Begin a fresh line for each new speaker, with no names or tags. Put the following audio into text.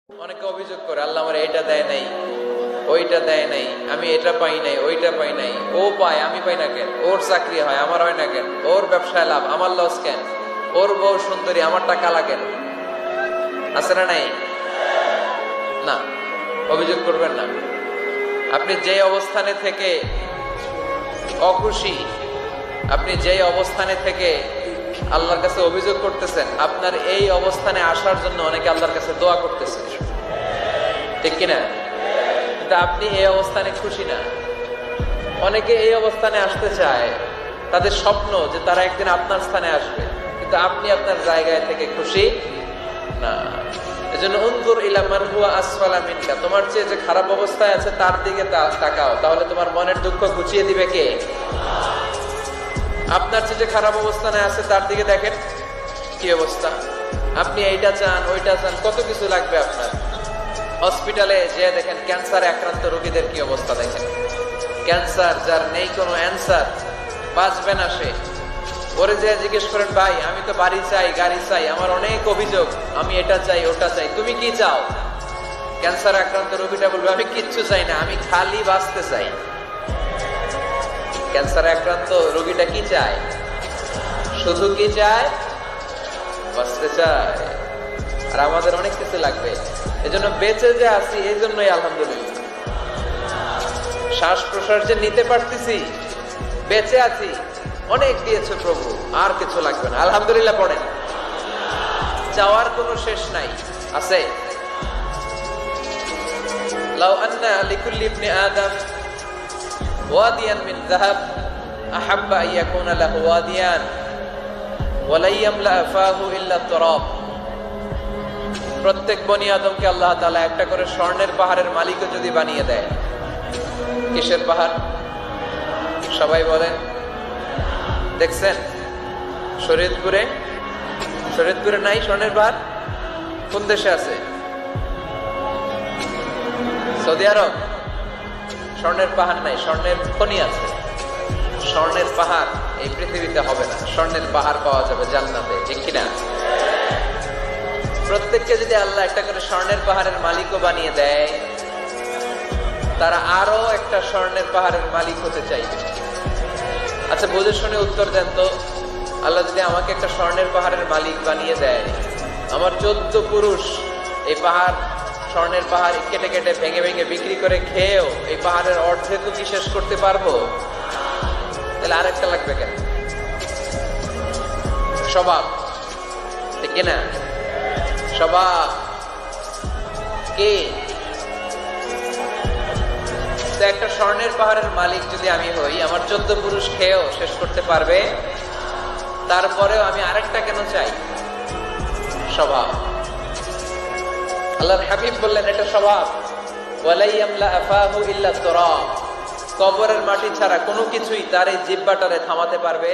অনেকে অভিযোগ করে আল্লাহ আমার এটা দেয় নাই, ওইটা দেয় নাই, আমি এটা পাই নাই, ওইটা পাই নাই। ও পায়, আমি পাই না কেন? ওর চাকরি হয়, আমার হয় না কেন? ওর ব্যবসায় লাভ, আমার লস কেন? ওর বউ সুন্দরী, আমার টাকা লাগেন? আছে না নাই? না, অভিযোগ করবেন না। আপনি যে অবস্থানে থেকে অখুশি, আপনি যে অবস্থানে থেকে আল্লাহর কাছে অভিযোগ করতেছেন, আপনার এই অবস্থানে আসার জন্য অনেকে আল্লাহর কাছে দোয়া করতেছে, ঠিক কিনা? কিন্তু আপনি এই অবস্থানে খুশি না। অনেকে এই অবস্থানে আসতে চায়, তাদের স্বপ্ন যে তারা একদিন আপনার স্থানে আসবে, কিন্তু আপনি আপনার জায়গায় থেকে খুশি না। এজন্য উনজুর ইলা মান হুয়া আসফালা মিনকা, তোমার চেয়ে যে খারাপ অবস্থায় আছে তার দিকে তাকাও, তাহলে তোমার মনের দুঃখ ঘুচিয়ে দিবে কে? আপনার চেয়ে যে খারাপ অবস্থানে আছে তার দিকে দেখেন কি অবস্থা। আপনি এইটা চান, ওইটা চান, কত কিছু লাগবে আপনার। হসপিটালে যে দেখেন ক্যান্সারে আক্রান্ত রোগীদের কি অবস্থা দেখেন। ক্যান্সার যার নেই কোনো অ্যান্সার, বাঁচবে না সে। ওরে যে জিজ্ঞেস করেন, ভাই আমি তো বাড়ি চাই, গাড়ি চাই, আমার অনেক অভিযোগ, আমি এটা চাই, ওটা চাই, তুমি কি চাও? ক্যান্সার আক্রান্ত রোগীটা বলবে, আমি কিচ্ছু চাই না, আমি খালি বাঁচতে চাই। ক্যান্সারে আক্রান্ত রোগীটা কি চায়? শুধু কি চায়? বাঁচতে চায়। আর আমাদের অনেক কিছু লাগবে। এজন্য বেঁচে যে আছি, এই জন্যই আলহামদুলিল্লাহ। শ্বাস প্রশ্বাস যে নিতে পারতেছি, বেঁচে আছি, অনেক দিয়েছে প্রভু, আর কিছু লাগবে না। আলহামদুলিল্লাহ পড়েন। চাওয়ার কোনো শেষ নাই, আছে? লাউ আন্না লিকুল্লি ইবনি আদম ওয়াদিয়ান মিন যাহাব আহাব্বা আন ইয়াকুনা লাহু ওয়াদিয়ান ওয়া লা ইয়ামলা ফাহু ইল্লা তুরাব। প্রত্যেক বনি আদমকে আল্লাহ তাআলা একটা করে স্বর্ণের পাহাড়ের মালিকও যদি বানিয়ে দেয়। কিসের পাহাড়? সবাই বলেন। দেখছেন শরীয়তপুরে? শরীয়তপুরে নাই স্বর্ণের পাহাড়? কোন দেশে আছে? সৌদি আরব। স্বর্ণের পাহাড় নাই, স্বর্ণের খনি আছে। স্বর্ণের পাহাড় এই পৃথিবীতে হবে না, স্বর্ণের পাহাড় পাওয়া যাবে জান্নাতে, ঠিক কিনা? প্রত্যেককে যদি আল্লাহ একটা করে স্বর্ণের পাহাড়ের মালিকও বানিয়ে দেয়, তারা আরো একটা স্বর্ণের পাহাড়ের মালিক হতে চাইবে। আচ্ছা বুঝে শুনে উত্তর দেন তো, আল্লাহ যদি আমাকে একটা স্বর্ণের পাহাড়ের মালিক বানিয়ে দেয়, আমার 14 পুরুষ এই পাহাড়, স্বর্ণের পাহাড় কেটে কেটে ভেঙে ভেঙে বিক্রি করে খেয়েও এই পাহাড়ের অর্ধেকও কি শেষ করতে পারবো? তাহলে আরেকটা লাগবে কেন? স্বভাব, ঠিক কিনা? স্বভাব কে? একটা স্বর্ণের পাহাড়ের মালিক যদি আমি হই, আমার 14 পুরুষ খেয়েও শেষ করতে পারবে, তারপরেও আমি আরেকটা কেন চাই? স্বভাব। আল্লাহর হাবিব বললেন এটা স্বভাব। ওয়ালা ইয়ামলা আফাহু ইল্লা তুরাব, কবরের মাটি ছাড়া কোনো কিছুই তার এই জিহ্বাটারে থামাতে পারবে